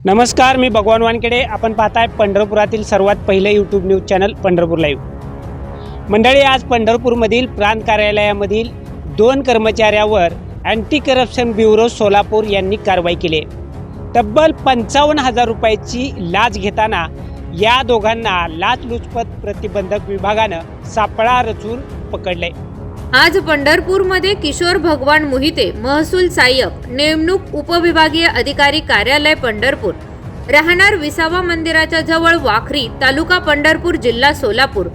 नमस्कार, मी भगवान वानखेडे. आपण पाहताय पंढरपुरातील सर्वात पहिले YouTube news channel Pandharpur live. मंडळी, आज पंढरपूरमधील प्रांत कार्यालयामधील 2 कर्मचाऱ्यावर अँटी करप्शन ब्युरो सोलापूर यांनी कारवाई केली. तब्बल 55,000 रुपयाची लाच घेताना या दोघांना लाचलुचपत प्रतिबंधक विभागानं सापळा रचून पकडले. आज पंढरपूरमध्ये किशोर भगवान मोहिते, महसूल सहाय्यक, नेमणूक उपविभागीय अधिकारी कार्यालय पंढरपूर, राहणार विसावा मंदिराच्या जवळ वाखरी, तालुका पंढरपूर, जिल्हा सोलापूर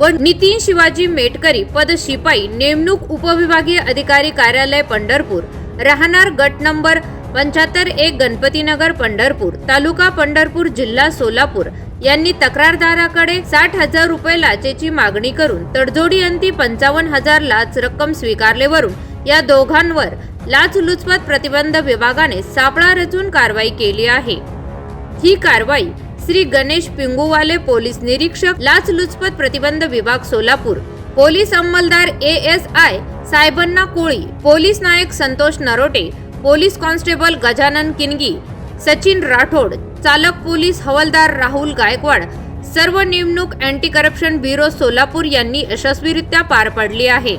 व नितीन शिवाजी मेटकरी, पद शिपाई, नेमणूक उपविभागीय अधिकारी कार्यालय पंढरपूर, राहणार गट नंबर 75-1, गणपतीनगर पंढरपूर, तालुका पंढरपूर, जिल्हा सोलापूर यांनी तक्रारदाराकडे 60,000 रुपये लाचेची मागणी करून तडजोडी अंती 55,000 लाच रक्कम स्वीकारलेवरून या दोघांवर लाचलुचपत प्रतिबंध विभागाने सापळा रचून कारवाई केली आहे. ही कारवाई श्री गणेश पिंगुवाले, पोलीस निरीक्षक, लाचलुचपत प्रतिबंध विभाग सोलापूर, पोलीस अंमलदार ASI साहेबांना कोळी, पोलीस नायक संतोष नरोटे, पोलीस कॉन्स्टेबल गजानन किनगी, सचिन राठोड, चालक पोलीस हवालदार राहुल गायकवाड, सर्व नेमणूक अँटी करप्शन ब्युरो सोलापूर यांनी यशस्वीरित्या पार पाडली आहे.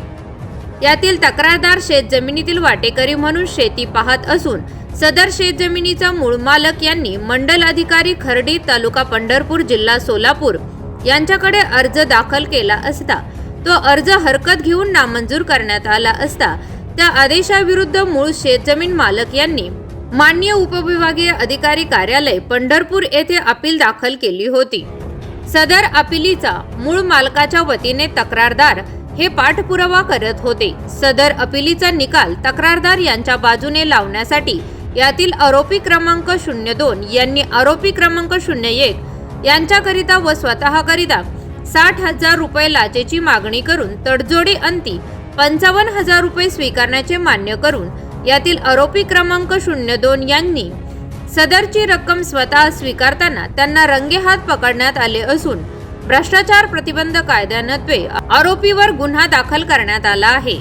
यातील तक्रारदार शेतजमिनीतील वाटेकरी म्हणून शेती पाहत असून सदर शेतजमिनीचा मूळ मालक यांनी मंडल अधिकारी खर्डी, तालुका पंढरपूर, जिल्हा सोलापूर यांच्याकडे अर्ज दाखल केला असता तो अर्ज हरकत घेऊन नामंजूर करण्यात आला असता त्या आदेशाविरुद्ध मूळ शेतजमीन मालक यांनी माननीय उपविभागीय अधिकारी कार्यालय पंढरपूर येथे अपील दाखल केली होती. सदर अपीलीचा मूळ मालकाच्या वतीने तक्रारदार हे पाठपुरावा करत होते. सदर अपीलीचा निकाल तक्रारदार यांच्या बाजूने लावण्यासाठी यातील आरोपी क्रमांक 02 यांनी आरोपी क्रमांक 01 यांच्याकरिता व स्वतःकरिता 60,000 रुपये लाचेची मागणी करून तडजोडी अंती 55,000 रुपये स्वीकारण्याचे मान्य करून यातील आरोपी क्रमांक 02 यांनी सदरची रक्कम स्वतः स्वीकारताना त्यांना रंगेहात पकडण्यात आले असून भ्रष्टाचार प्रतिबंध कायद्यान्वये आरोपीवर गुन्हा दाखल करण्यात आला आहे.